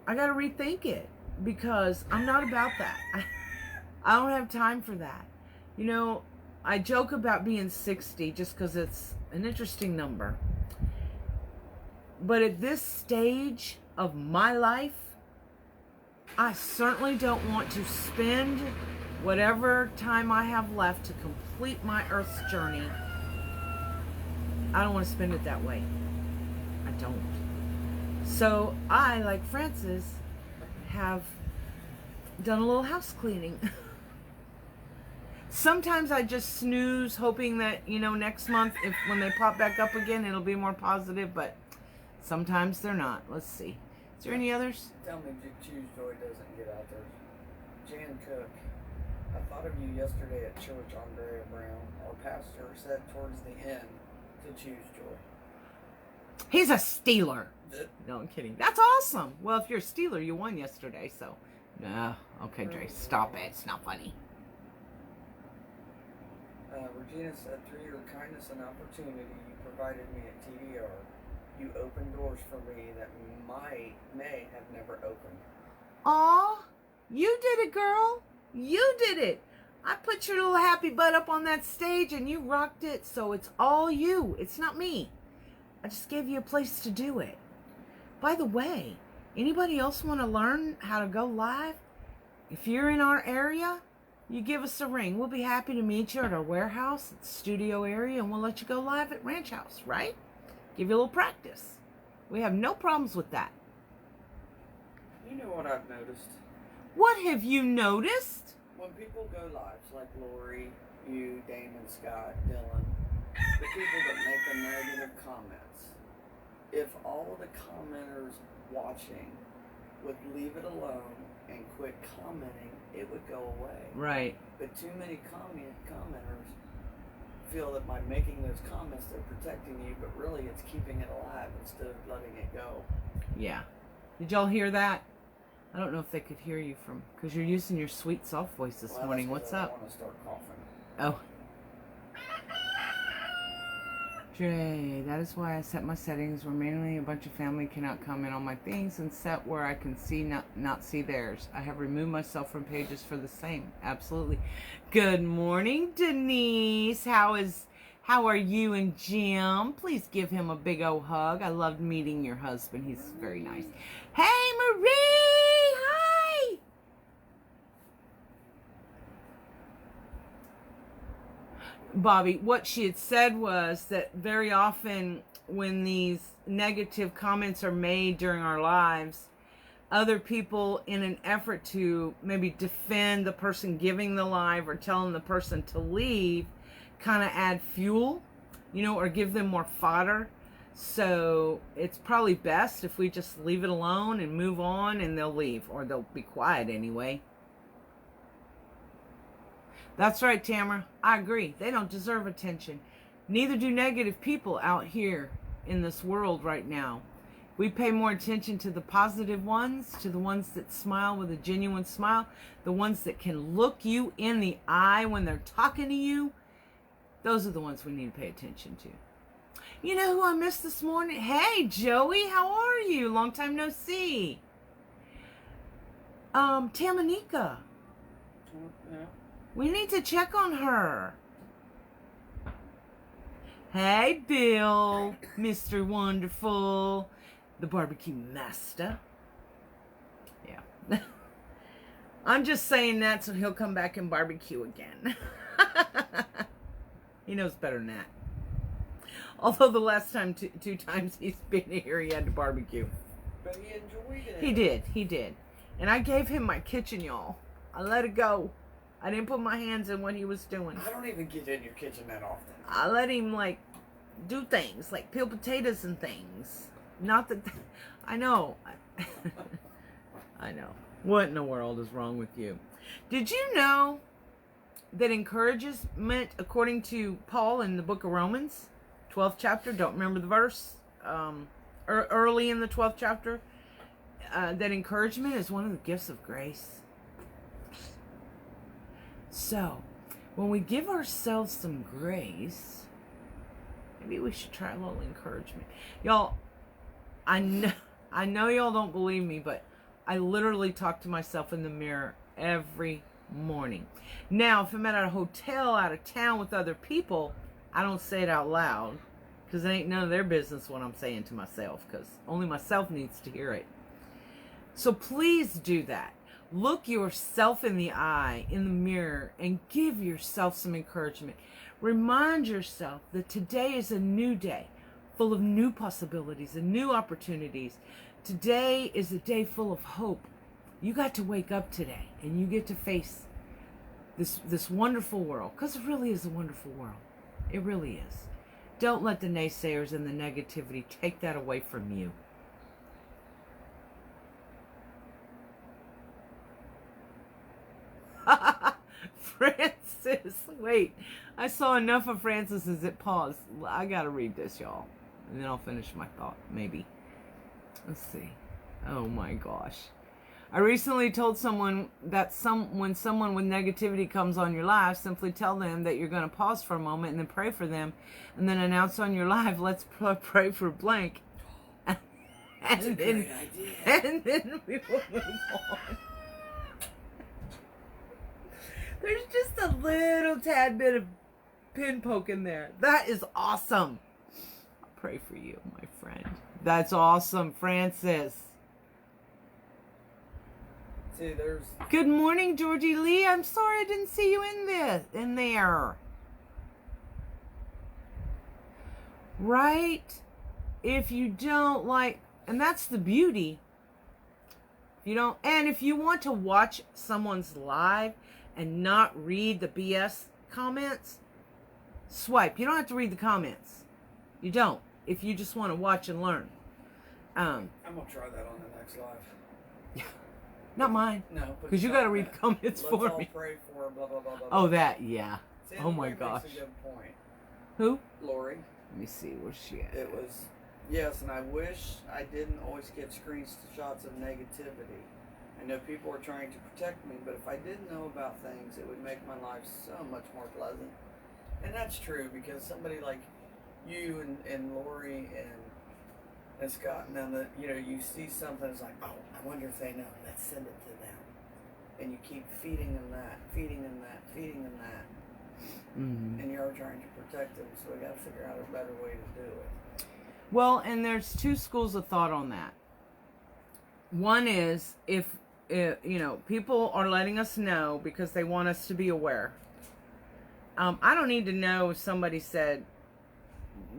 I got to rethink it because I'm not about that. I don't have time for that. I joke about being 60 just because it's an interesting number. But at this stage of my life, I certainly don't want to spend whatever time I have left to complete my Earth's journey. I don't want to spend it that way. I don't. So I, like Francis, have done a little house cleaning. Sometimes I just snooze, hoping that, next month, when they pop back up again, it'll be more positive, but sometimes they're not. Let's see. Is there any others? Tell me Choose Joy doesn't get out there. Jan Cook, I thought of you yesterday at church on Drea Brown. Our pastor said towards the end to choose joy. He's a Steeler. No, I'm kidding. That's awesome. Well, if you're a Steeler, you won yesterday, so. No. Okay, Dre, stop it. It's not funny. Regina said, through your kindness and opportunity you provided me at TDR, you opened doors for me that may have never opened. Aw, you did it, girl. You did it. I put your little happy butt up on that stage and you rocked it, so it's all you. It's not me. I just gave you a place to do it. By the way, anybody else want to learn how to go live? If you're in our area, you give us a ring. We'll be happy to meet you at our warehouse, at the studio area, and we'll let you go live at Ranch House, right? Give you a little practice. We have no problems with that. You know what I've noticed? What have you noticed? When people go lives, like Lori, you, Damon, Scott, Dylan, the people that make the negative comments, if all the commenters watching would leave it alone and quit commenting, it would go away. Right. But too many commenters feel that by making those comments, they're protecting you, but really it's keeping it alive instead of letting it go. Yeah. Did y'all hear that? I don't know if they could hear you because you're using your sweet, soft voice this morning. What's up? I want to start coughing. Oh. Dre, that is why I set my settings where mainly a bunch of family cannot comment on my things and set where I can see not see theirs. I have removed myself from pages for the same. Absolutely. Good morning, Denise. How are you and Jim? Please give him a big old hug. I loved meeting your husband. He's very nice. Hey, Marie! Hi! Bobby, what she had said was that very often when these negative comments are made during our lives, other people, in an effort to maybe defend the person giving the live or telling the person to leave, kind of add fuel, or give them more fodder. So it's probably best if we just leave it alone and move on, and they'll leave, or they'll be quiet anyway. That's right, Tamara. I agree. They don't deserve attention. Neither do negative people out here in this world right now. We pay more attention to the positive ones, to the ones that smile with a genuine smile, the ones that can look you in the eye when they're talking to you. Those are the ones we need to pay attention to. You know who I missed this morning? Hey, Joey, how are you? Long time no see. Tamanika. Yeah. We need to check on her. Hey, Bill, Mr. Wonderful, the barbecue master. Yeah. I'm just saying that so he'll come back and barbecue again. He knows better than that. Although the last time, two times he's been here, he had to barbecue. But he enjoyed it. He did. And I gave him my kitchen, y'all. I let it go. I didn't put my hands in what he was doing. I don't even get in your kitchen that often. I let him, do things, like peel potatoes and things. Not that... I know. I know. What in the world is wrong with you? Did you know that encouragement, according to Paul in the book of Romans, 12th chapter, don't remember the verse, early in the 12th chapter, that encouragement is one of the gifts of grace. So, when we give ourselves some grace, maybe we should try a little encouragement. Y'all, I know y'all don't believe me, but I literally talk to myself in the mirror every morning. Now, if I'm at a hotel out of town with other people, I don't say it out loud, because it ain't none of their business what I'm saying to myself, because only myself needs to hear it. So please do that. Look yourself in the eye, in the mirror, and give yourself some encouragement. Remind yourself that today is a new day, full of new possibilities and new opportunities. Today is a day full of hope. You got to wake up today, and you get to face this wonderful world, because it really is a wonderful world. It really is. Don't let the naysayers and the negativity take that away from you. Francis, wait. I saw enough of Francis's it paused. I gotta read this, y'all. And then I'll finish my thought, maybe. Let's see. Oh my gosh. I recently told someone that when someone with negativity comes on your live, simply tell them that you're going to pause for a moment and then pray for them, and then announce on your live, let's pray for blank. That's a great idea. And then we will move on. There's just a little tad bit of pin poke in there. That is awesome. I'll pray for you, my friend. That's awesome, Francis. See, there's... Good morning, Georgie Lee. I'm sorry I didn't see you in there. Right? If you don't like, and that's the beauty. If you don't, and if you want to watch someone's live and not read the BS comments, swipe. You don't have to read the comments. You don't. If you just want to watch and learn. I'm going to try that on the next live. Not mine. No. Because you got to read the comments Let's for all me. pray for blah, blah, blah, blah. Oh, that, yeah. See, oh, my Lori gosh. makes a good point. Who? Lori. Let me see. Where's she at? It was, yes, and I wish I didn't always get screenshots of negativity. I know people are trying to protect me, but if I didn't know about things, it would make my life so much more pleasant. And that's true, because somebody like you and Lori and Scott, and then you see something, it's like, oh, I wonder if they know. Let's send it to them. And you keep feeding them that, feeding them that, feeding them that. Mm-hmm. And you're trying to protect them, so we got to figure out a better way to do it. Well, and there's two schools of thought on that. One is if people are letting us know because they want us to be aware. I don't need to know if somebody said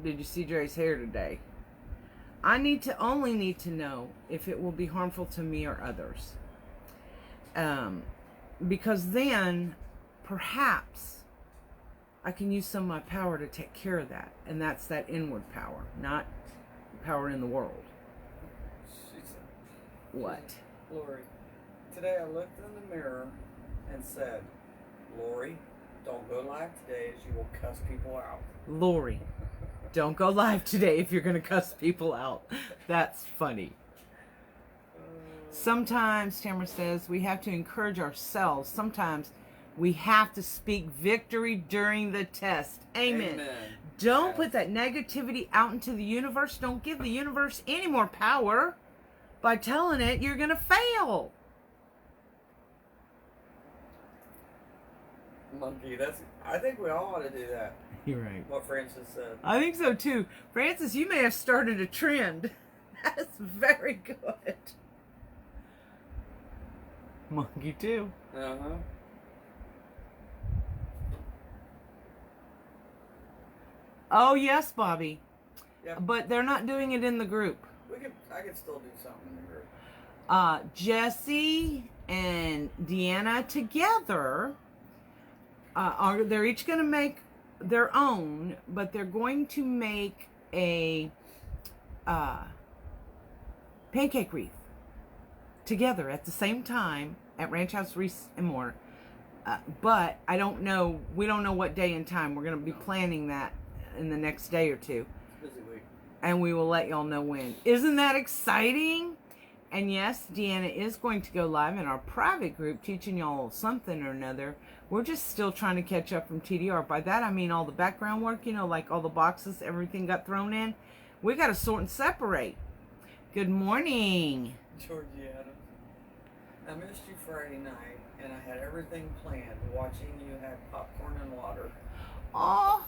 Did you see Dre's hair today? I only need to know if it will be harmful to me or others. Because then, perhaps, I can use some of my power to take care of that. And that's that inward power, not power in the world. She said, What? Lori, today I looked in the mirror and said, Lori, don't go live today as you will cuss people out. Lori, don't go live today if you're going to cuss people out. That's funny. Sometimes, Tamara says, we have to encourage ourselves. Sometimes we have to speak victory during the test. Amen. Don't put that negativity out into the universe. Don't give the universe any more power by telling it you're going to fail. Monkey, I think we all ought to do that. You're right. What Francis said. I think so too. Francis, you may have started a trend. That's very good. Monkey too. Uh-huh. Oh yes, Bobby. Yep. But they're not doing it in the group. I could still do something in the group. Jesse and Deanna together they're each going to make their own, but they're going to make a pancake wreath together at the same time at Ranch House Reese and More. But we don't know what day and time. We're going to be planning that in the next day or two. It's a busy week. And we will let y'all know when. Isn't that exciting? And yes, Deanna is going to go live in our private group teaching y'all something or another. We're just still trying to catch up from TDR. By that I mean all the background work, like all the boxes, everything got thrown in. We got to sort and separate. Good morning. Georgie Adams. I missed you Friday night, and I had everything planned. Watching you had popcorn and water. Oh,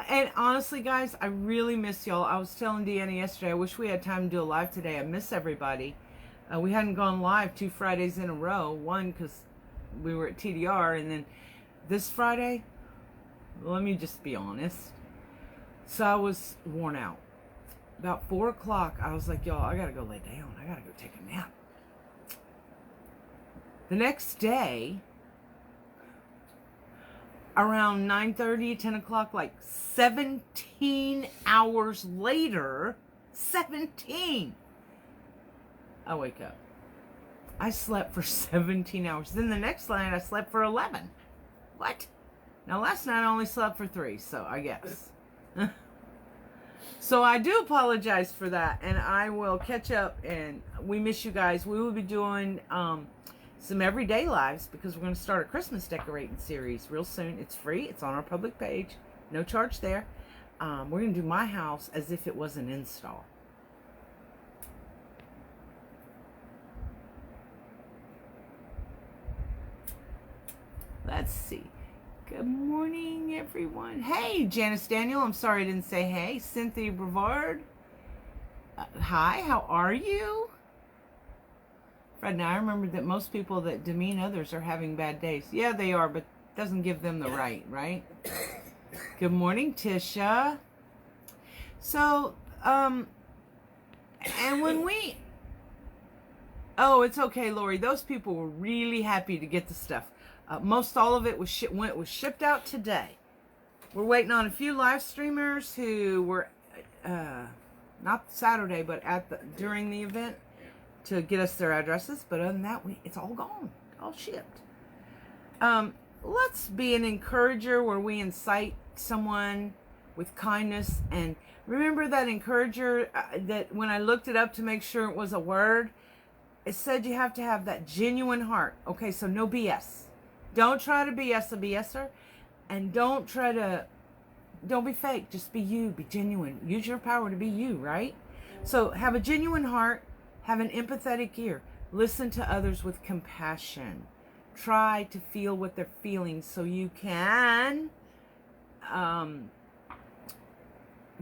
and honestly, guys, I really miss y'all. I was telling Deanna yesterday, I wish we had time to do a live today. I miss everybody. We hadn't gone live 2 Fridays in a row. One, because we were at TDR, and then this Friday, let me just be honest. So I was worn out. About 4 o'clock, I was like, y'all, I got to go lay down. I got to go take a nap. The next day, around 9:30, 10 o'clock, like 17 hours later, 17, I wake up. I slept for 17 hours. Then the next night, I slept for 11. What? Now, last night, I only slept for 3, so I guess. So I do apologize for that, and I will catch up, and we miss you guys. We will be doing some everyday lives because we're going to start a Christmas decorating series real soon. It's free. It's on our public page. No charge there. We're going to do my house as if it was an install. Let's see. Good morning, everyone. Hey, Janice Daniel. I'm sorry I didn't say hey. Cynthia Brevard. Hi, how are you? Fred, now I remember that most people that demean others are having bad days. Yeah, they are, but it doesn't give them the right? Good morning, Tisha. So, and when we... Oh, it's okay, Lori. Those people were really happy to get the stuff. Most all of it was shipped out today. We're waiting on a few live streamers who were not Saturday, but during the event to get us their addresses. But other than that, it's all gone, all shipped. Let's be an encourager where we incite someone with kindness. And remember that encourager that when I looked it up to make sure it was a word, it said you have to have that genuine heart. Okay, so no BS. Don't try to BS a BSer, and don't be fake. Just be you. Be genuine. Use your power to be you, right? So have a genuine heart. Have an empathetic ear. Listen to others with compassion. Try to feel what they're feeling so you can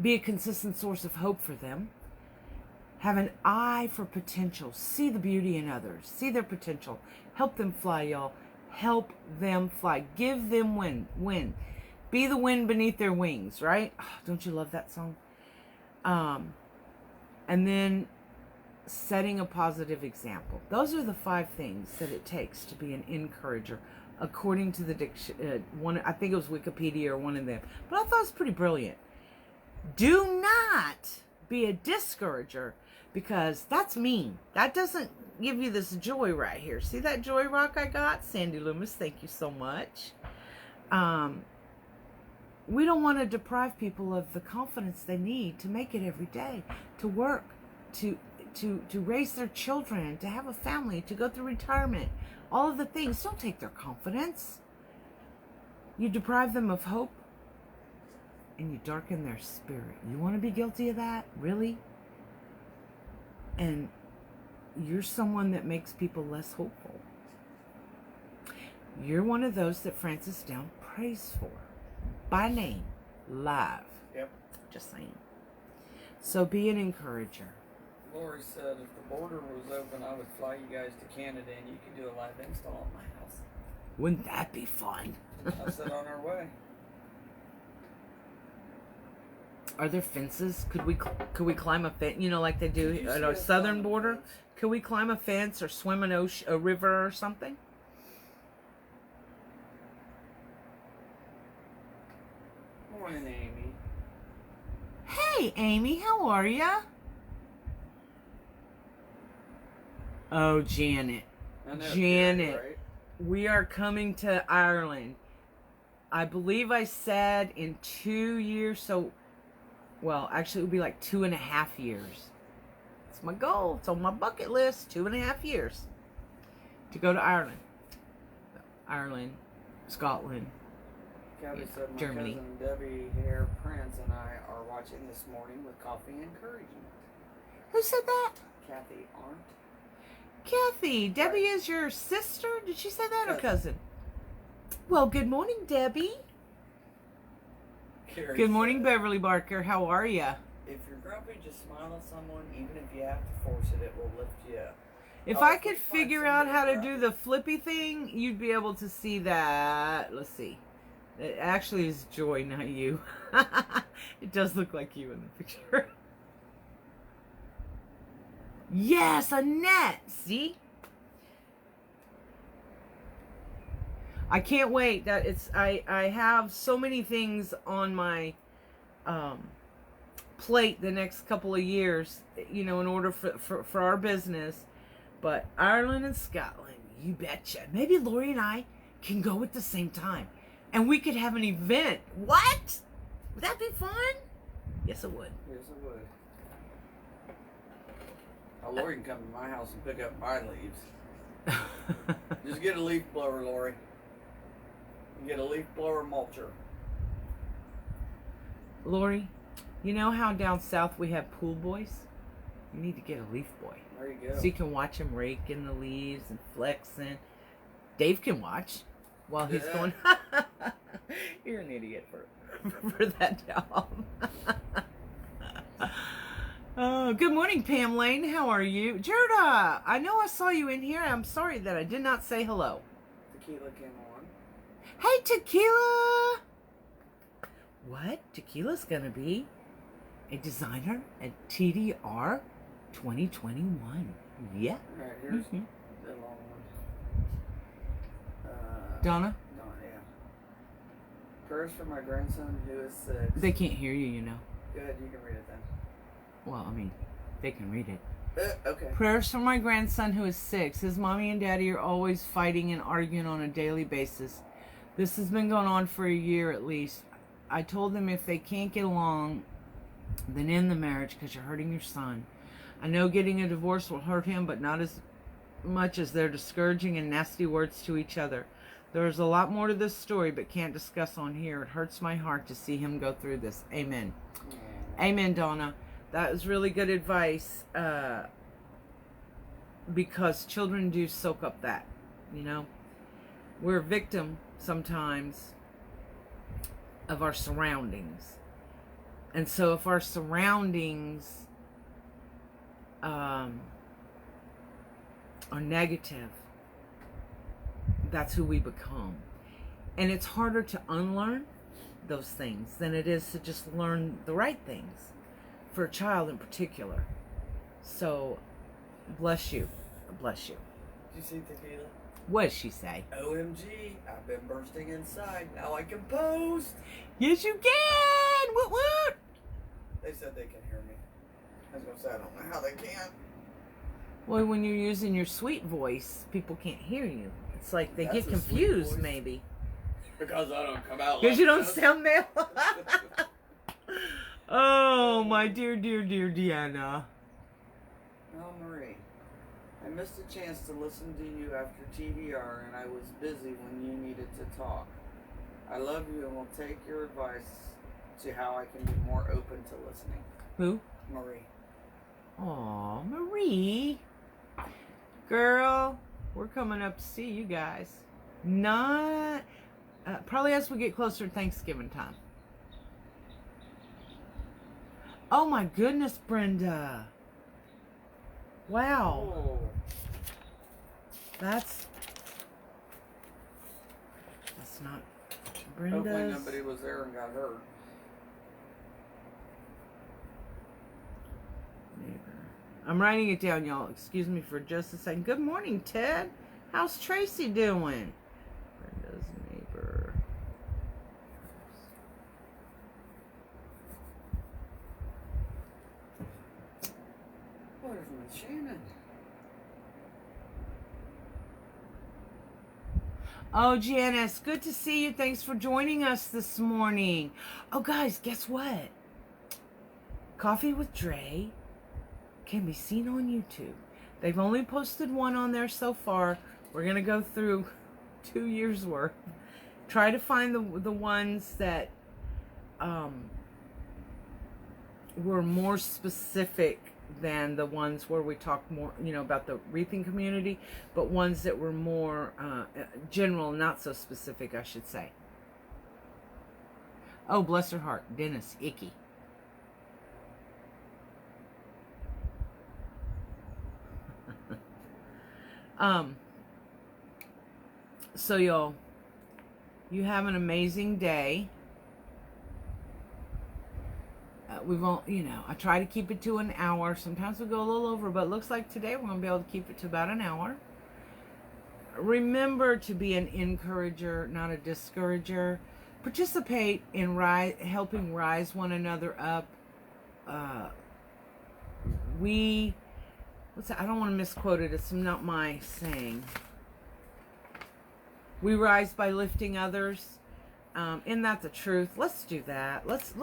be a consistent source of hope for them. Have an eye for potential. See the beauty in others. See their potential. Help them fly, y'all. Help them fly. Give them win. Be the wind beneath their wings, right? Oh, don't you love that song? And then setting a positive example. Those are the 5 things that it takes to be an encourager, according to the one. I think it was Wikipedia or one of them, but I thought it was pretty brilliant. Do not be a discourager, because that's mean. That doesn't give you this joy right here. See that joy rock I got? Sandy Loomis, thank you so much. We don't want to deprive people of the confidence they need to make it every day, to work, to raise their children, to have a family, to go through retirement. All of the things. Don't take their confidence. You deprive them of hope, and you darken their spirit. You want to be guilty of that? Really? And you're someone that makes people less hopeful. You're one of those that Francis Down prays for. By name. Live. Yep. Just saying. So be an encourager. Lori said if the border was open, I would fly you guys to Canada and you could do a live install at my house. Wouldn't that be fun? I said on our way. Are there fences? Could we climb a fence? You know, like they do at our southern border. Could we climb a fence or swim a river or something? Morning, Amy. Hey, Amy, how are ya? Oh, Janet. Janet. Right? We are coming to Ireland. I believe I said in 2 years, so, well, actually it would be like 2.5 years. It's my goal. It's on my bucket list. 2.5 years to go to Ireland. Ireland, Scotland, Kathy said my Germany. cousin Debbie Hare Prince and I are watching this morning with coffee and encouragement. Who said that? Kathy Arndt. Kathy. Debbie is your sister? Did she say that or cousin? Well, good morning, Debbie. Carrie Good morning, said, Beverly Barker. How are ya? If you're grumpy, just smile at someone. Even if you have to force it, it will lift you up. If Oh, I if could we find figure out how to somebody do the flippy thing, you'd be able to see that. Let's see. It actually is Joy, not you. It does look like you in the picture. Yes, Annette. See? I can't wait. That it's I have so many things on my plate the next couple of years, you know, in order for our business. But Ireland and Scotland, you betcha. Maybe Lori and I can go at the same time. And we could have an event. What? Would that be fun? Yes, it would. Yes, it would. Oh, Lori can come to my house and pick up my leaves. Just get a leaf blower, Lori. You get a leaf blower mulcher. Lori, you know how down south we have pool boys? You need to get a leaf boy. There you go. So you can watch him raking the leaves and flexing. Dave can watch while he's going. You're an idiot for that job. Oh, good morning, Pam Lane. How are you? Gerda, I know I saw you in here. I'm sorry that I did not say hello. Tequila came on. Hey, Tequila. What? Tequila's going to be a designer at TDR 2021. Yeah. All right, here's the long one. Donna? Donna, yeah. Prayers for my grandson who is 6. They can't hear you, you know. Good, you can read it then. Well, I mean, they can read it. Okay. Prayers for my grandson who is 6. His mommy and daddy are always fighting and arguing on a daily basis. This has been going on for a year at least. I told them if they can't get along, then end the marriage because you're hurting your son. I know getting a divorce will hurt him, but not as much as their discouraging and nasty words to each other. There's a lot more to this story, but can't discuss on here. It hurts my heart to see him go through this. Amen. Amen, Donna. That was really good advice, because children do soak up that, you know. We're a victim sometimes of our surroundings. And so if our surroundings are negative, that's who we become. And it's harder to unlearn those things than it is to just learn the right things for a child in particular. So, bless you. Bless you. Did you see Tequila? What did she say? OMG, I've been bursting inside. Now I can post. Yes, you can. What? They said they can hear me. I was going to say, I don't know how they can. Well, when you're using your sweet voice, people can't hear you. It's like they That's get a sweet confused, voice. maybe. Because I don't come out Because like you don't this. sound male. Oh, my dear Deanna. Oh, Marie, I missed a chance to listen to you after TDR, and I was busy when you needed to talk. I love you and will take your advice to how I can be more open to listening. Who? Marie. Aw, Marie. Girl, we're coming up to see you guys. Not... probably as we get closer to Thanksgiving time. Oh my goodness, Brenda. Wow. Oh. That's not Hopefully Brenda's. nobody was there and got hurt. Neighbor. I'm writing it down, y'all. Excuse me for just a second. Good morning, Ted. How's Tracy doing? Brenda's neighbor. Where's Miss Shannon? Oh, Janice, good to see you. Thanks for joining us this morning. Oh, guys, guess what? Coffee with Drea can be seen on YouTube. They've only posted one on there so far. We're going to go through 2 years worth. Try to find the ones that were more specific than the ones where we talk more, about the wreathing community, but ones that were more general, not so specific, I should say. Oh, bless her heart. Dennis, icky. So y'all, you have an amazing day. We've all, I try to keep it to an hour. Sometimes we go a little over, but it looks like today we're going to be able to keep it to about an hour. Remember to be an encourager, not a discourager. Participate in helping rise one another up. I don't want to misquote it. It's not my saying. We rise by lifting others. Isn't that the truth? Let's do that. Let's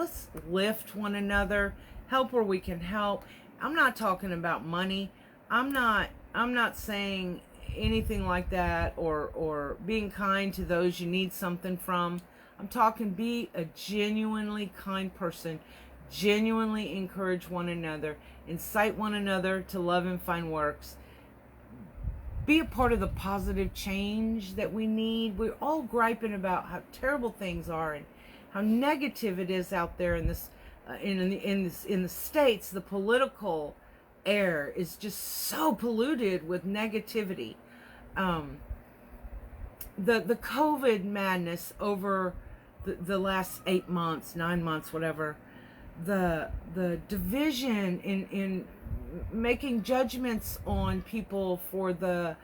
lift one another. Help where we can help. I'm not talking about money. I'm not saying anything like that or being kind to those you need something from. I'm talking be a genuinely kind person. Genuinely encourage one another. Incite one another to love and fine works. Be a part of the positive change that we need. We're all griping about how terrible things are and how negative it is out there in this, in the States. The political air is just so polluted with negativity. The COVID madness over the last 8 months, 9 months, whatever. The division in making judgments on people for the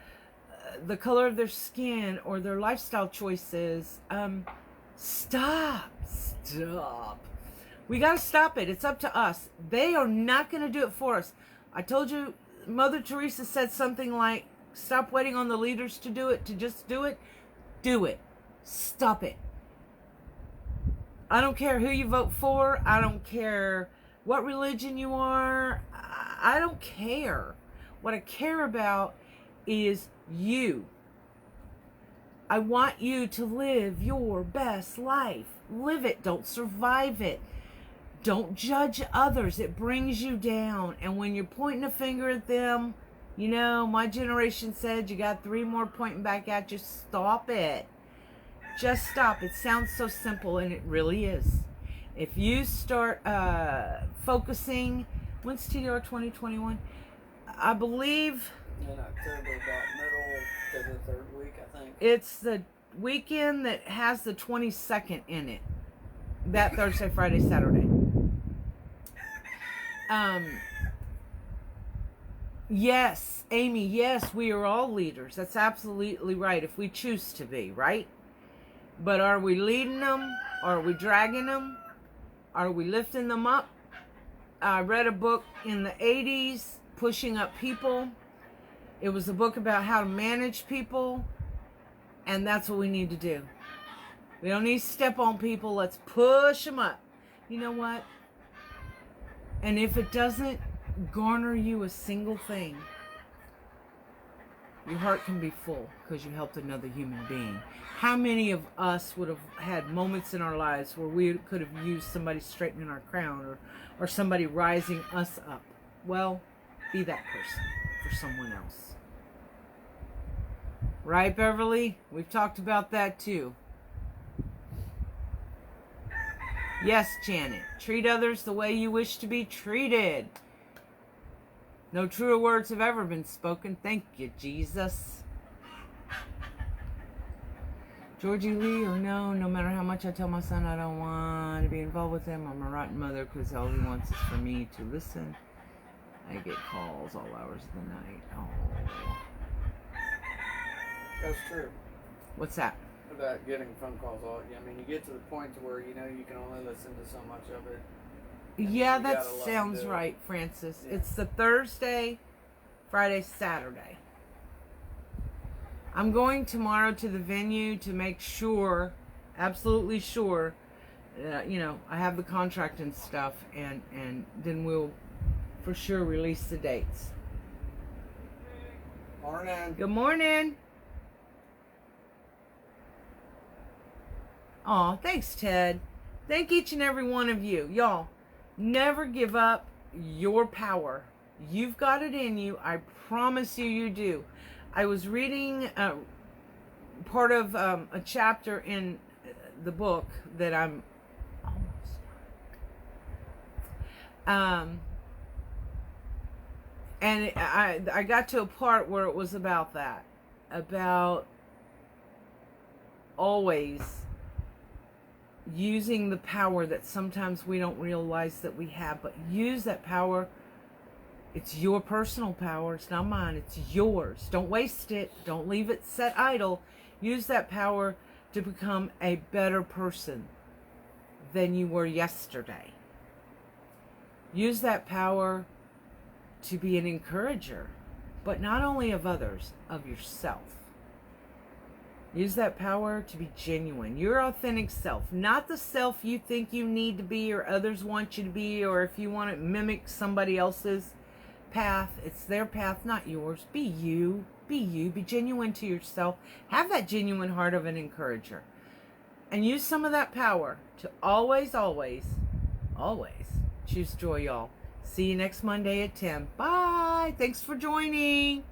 color of their skin or their lifestyle choices. Stop. We got to stop it. It's up to us. They are not going to do it for us. I told you, Mother Teresa said something like, stop waiting on the leaders to do it, to just do it. Do it. Stop it. I don't care who you vote for. I don't care what religion you are. I don't care. What I care about is you. I want you to live your best life. Live it. Don't survive it. Don't judge others. It brings you down. And when you're pointing a finger at them, my generation said you got 3 more pointing back at you. Stop it. Just stop. It sounds so simple, and it really is. If you start focusing, when's TDR 2021? I believe In October, about middle to the 3rd week, I think. it's the weekend that has the 22nd in it. that Thursday, Friday, Saturday. Yes, Amy, yes, we are all leaders. That's absolutely right, if we choose to be, right? But are we leading them? Are we dragging them? Are we lifting them up? I read a book in the 80s, Pushing Up People. It was a book about how to manage people, and that's what we need to do. We don't need to step on people. Let's push them up. You know what? And if it doesn't garner you a single thing, your heart can be full because you helped another human being. How many of us would have had moments in our lives where we could have used somebody straightening our crown or somebody rising us up? Well, be that person for someone else. Right, Beverly? We've talked about that too. Yes, Janet. Treat others the way you wish to be treated. No truer words have ever been spoken. Thank you, Jesus. Georgie Lee, or no matter how much I tell my son I don't want to be involved with him, I'm a rotten mother because all he wants is for me to listen. I get calls all hours of the night. Oh. That's true. What's that? About getting phone calls all, I mean, you get to the point to where you know you can only listen to so much of it. Yeah, that sounds right, Francis. Yeah. It's the Thursday, Friday, Saturday. I'm going tomorrow to the venue to make sure, absolutely sure, I have the contract and stuff, and then we'll for sure release the dates. Morning. Good morning. Aw, thanks, Ted. Thank each and every one of you. Y'all, never give up your power. You've got it in you. I promise you, you do. I was reading part of a chapter in the book that I'm almost and I got to a part where it was about that. About always using the power that sometimes we don't realize that we have, but use that power. It's your personal power. It's not mine. It's yours. Don't waste it. Don't leave it set idle. Use that power to become a better person than you were yesterday. Use that power to be an encourager, but not only of others, of yourself. Use that power to be genuine, your authentic self, not the self you think you need to be or others want you to be, or if you want to mimic somebody else's path, it's their path, not yours. Be you, be genuine to yourself. Have that genuine heart of an encourager. And use some of that power to always, always, always choose joy, y'all. See you next Monday at 10. Bye. Thanks for joining.